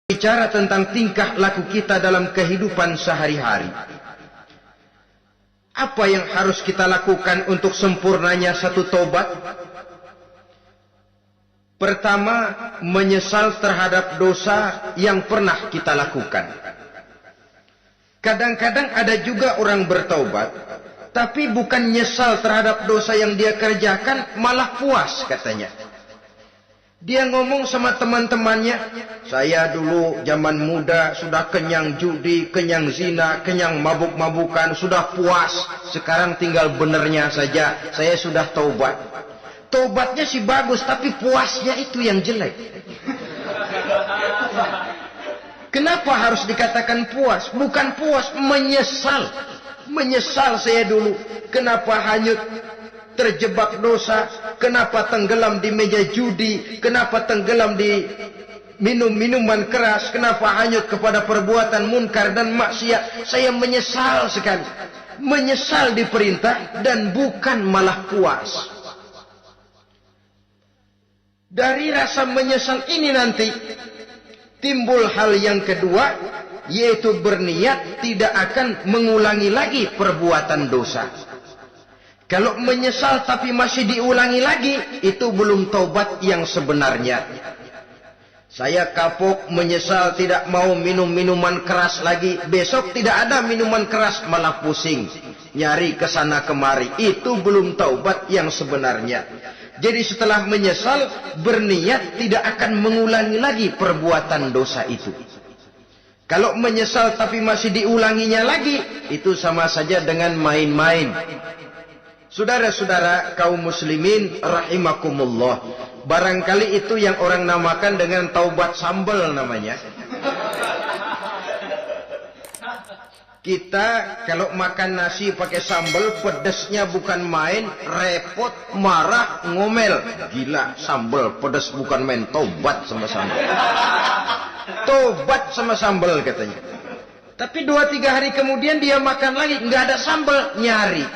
Bicara tentang tingkah laku kita dalam kehidupan sehari-hari. Apa yang harus kita lakukan untuk sempurnanya satu taubat? Pertama, menyesal terhadap dosa yang pernah kita lakukan. Kadang-kadang ada juga orang bertaubat, tapi bukan nyesal terhadap dosa yang dia kerjakan, malah puas katanya. Dia ngomong sama teman-temannya, saya dulu zaman muda sudah kenyang judi, kenyang zina, kenyang mabuk-mabukan, sudah puas. Sekarang tinggal benernya saja, saya sudah taubat. Taubatnya sih bagus, tapi puasnya itu yang jelek. Kenapa harus dikatakan puas? Bukan puas, menyesal. Menyesal saya dulu, kenapa hanyut terjebak dosa, kenapa tenggelam di meja judi, kenapa tenggelam di minum-minuman keras, kenapa hanyut kepada perbuatan munkar dan maksiat. Saya menyesal sekali. Menyesal diperintah dan bukan malah puas. Dari rasa menyesal ini nanti timbul hal yang kedua, yaitu berniat tidak akan mengulangi lagi perbuatan dosa. Kalau menyesal tapi masih diulangi lagi, itu belum taubat yang sebenarnya. Saya kapok, menyesal, tidak mau minum minuman keras lagi. Besok tidak ada minuman keras, malah pusing. Nyari kesana kemari. Itu belum taubat yang sebenarnya. Jadi setelah menyesal, berniat tidak akan mengulangi lagi perbuatan dosa itu. Kalau menyesal tapi masih diulanginya lagi, itu sama saja dengan main-main. Saudara-saudara kaum muslimin rahimakumullah, barangkali itu yang orang namakan dengan taubat sambal namanya. Kita kalau makan nasi pakai sambal, pedesnya bukan main, repot, marah, ngomel. Gila, sambal pedes bukan main, taubat sama sambal. Taubat sama sambal katanya. Tapi 2-3 hari kemudian dia makan lagi, nggak ada sambal, nyari.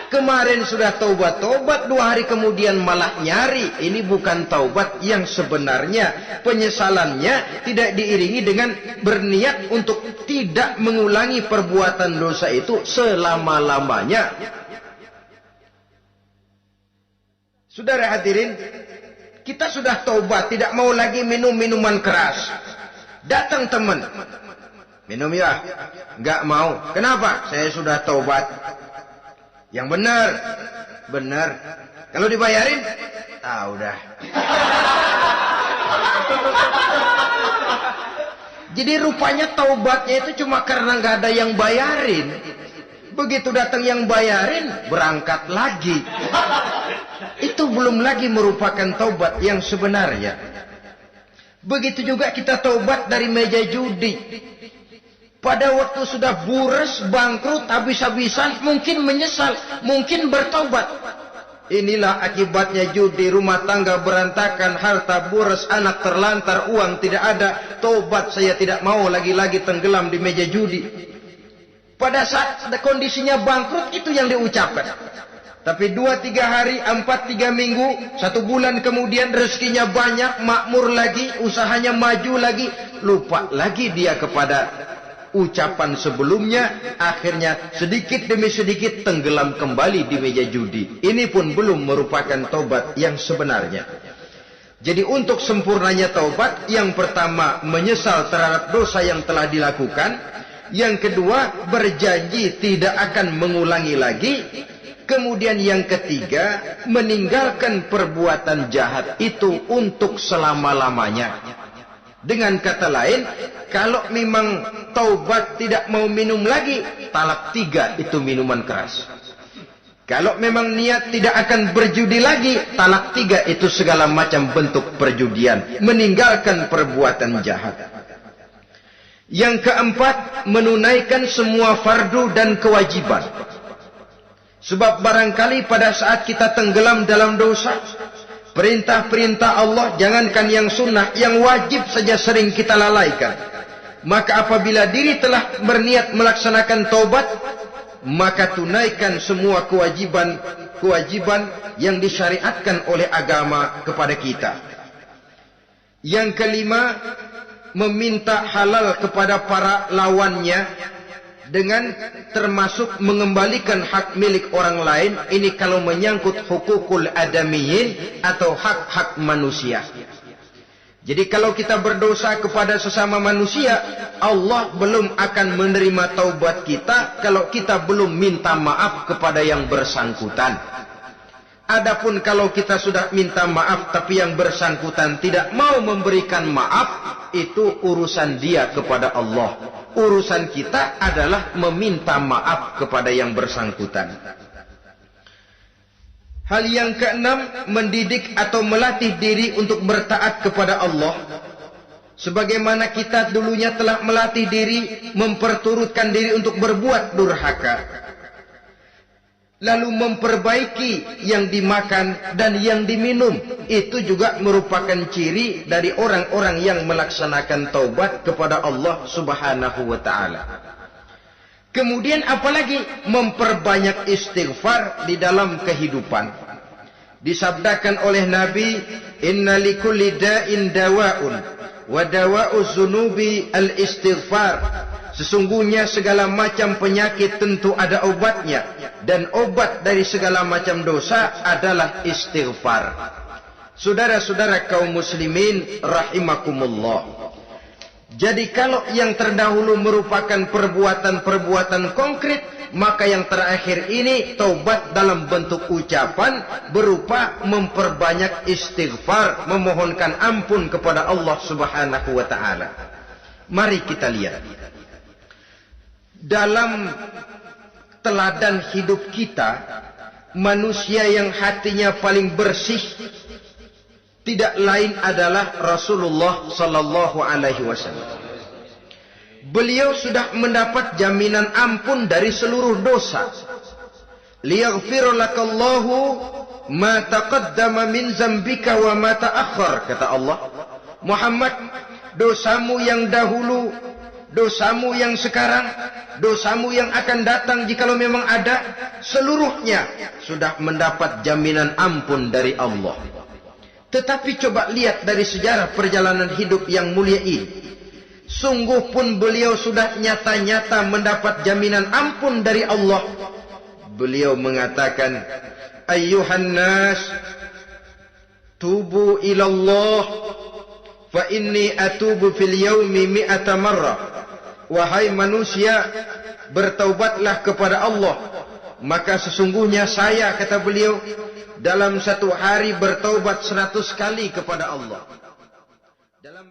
Kemarin sudah taubat, 2 hari kemudian malah nyari. Ini bukan taubat yang sebenarnya. Penyesalannya tidak diiringi dengan berniat untuk tidak mengulangi perbuatan dosa itu selama-lamanya. Saudara hadirin, kita sudah taubat, tidak mau lagi minum minuman keras. Datang teman, minum ya? Enggak mau. Kenapa? Saya sudah taubat. Yang benar. Benar. Kalau dibayarin? Udah. Jadi rupanya taubatnya itu cuma karena nggak ada yang bayarin. Begitu datang yang bayarin, berangkat lagi. Itu belum lagi merupakan taubat yang sebenarnya. Begitu juga kita taubat dari meja judi. Pada waktu sudah bures, bangkrut, habis-habisan, mungkin menyesal, mungkin bertobat. Inilah akibatnya judi, rumah tangga berantakan, harta bures, anak terlantar, uang tidak ada. Tobat, saya tidak mau lagi-lagi tenggelam di meja judi. Pada saat kondisinya bangkrut, itu yang diucapkan. Tapi 2-3 hari, 4-3 minggu, 1 bulan kemudian rezekinya banyak, makmur lagi, usahanya maju lagi, lupa lagi dia kepada ucapan sebelumnya, akhirnya sedikit demi sedikit tenggelam kembali di meja judi. Ini pun belum merupakan taubat yang sebenarnya. Jadi untuk sempurnanya taubat, yang pertama menyesal terhadap dosa yang telah dilakukan, yang kedua berjanji tidak akan mengulangi lagi, kemudian yang ketiga meninggalkan perbuatan jahat itu untuk selama-lamanya. Dengan kata lain, kalau memang taubat tidak mau minum lagi, talak 3 itu minuman keras. Kalau memang niat tidak akan berjudi lagi, talak 3 itu segala macam bentuk perjudian. Meninggalkan perbuatan jahat. Yang keempat, menunaikan semua fardu dan kewajiban. Sebab barangkali pada saat kita tenggelam dalam dosa, perintah-perintah Allah, jangankan yang sunnah, yang wajib saja sering kita lalaikan. Maka apabila diri telah berniat melaksanakan taubat, maka tunaikan semua kewajiban yang disyariatkan oleh agama kepada kita. Yang kelima, meminta halal kepada para lawannya dengan termasuk mengembalikan hak milik orang lain. Ini kalau menyangkut hukukul adamiyin atau hak-hak manusia. Jadi kalau kita berdosa kepada sesama manusia, Allah belum akan menerima taubat kita kalau kita belum minta maaf kepada yang bersangkutan. Adapun kalau kita sudah minta maaf tapi yang bersangkutan tidak mau memberikan maaf, itu urusan dia kepada Allah. Urusan kita adalah meminta maaf kepada yang bersangkutan. Hal yang keenam, mendidik atau melatih diri untuk bertaat kepada Allah. Sebagaimana kita dulunya telah melatih diri, memperturutkan diri untuk berbuat durhaka. Lalu memperbaiki yang dimakan dan yang diminum. Itu juga merupakan ciri dari orang-orang yang melaksanakan taubat kepada Allah Subhanahu wa ta'ala. Kemudian apalagi memperbanyak istighfar di dalam kehidupan. Disabdakan oleh Nabi, inna likulli da'in dawa'un wa dawa'u zunubi al-istighfar. Sesungguhnya segala macam penyakit tentu ada obatnya, dan obat dari segala macam dosa adalah istighfar. Saudara-saudara kaum muslimin rahimakumullah. Jadi kalau yang terdahulu merupakan perbuatan-perbuatan konkret, maka yang terakhir ini taubat dalam bentuk ucapan berupa memperbanyak istighfar, memohonkan ampun kepada Allah Subhanahu wa ta'ala. Mari kita lihat. Dalam teladan hidup kita, manusia yang hatinya paling bersih tidak lain adalah Rasulullah sallallahu alaihi wasallam. Beliau sudah mendapat jaminan ampun dari seluruh dosa. Liyaghfir lakallahu ma taqaddama min zambika wa ma ta'akhkhar, kata Allah. Muhammad, dosamu yang dahulu, dosamu yang sekarang, dosamu yang akan datang jikalau memang ada, seluruhnya sudah mendapat jaminan ampun dari Allah. Tetapi coba lihat dari sejarah perjalanan hidup yang mulia ini. Sungguh pun beliau sudah nyata-nyata mendapat jaminan ampun dari Allah. Beliau mengatakan, ayyuhan nas, tubu ilallah, fa inni atubu fil yaumi mi'ata marrah. Wahai manusia, bertaubatlah kepada Allah. Maka sesungguhnya saya, kata beliau, dalam satu hari bertaubat 100 kali kepada Allah. Dalam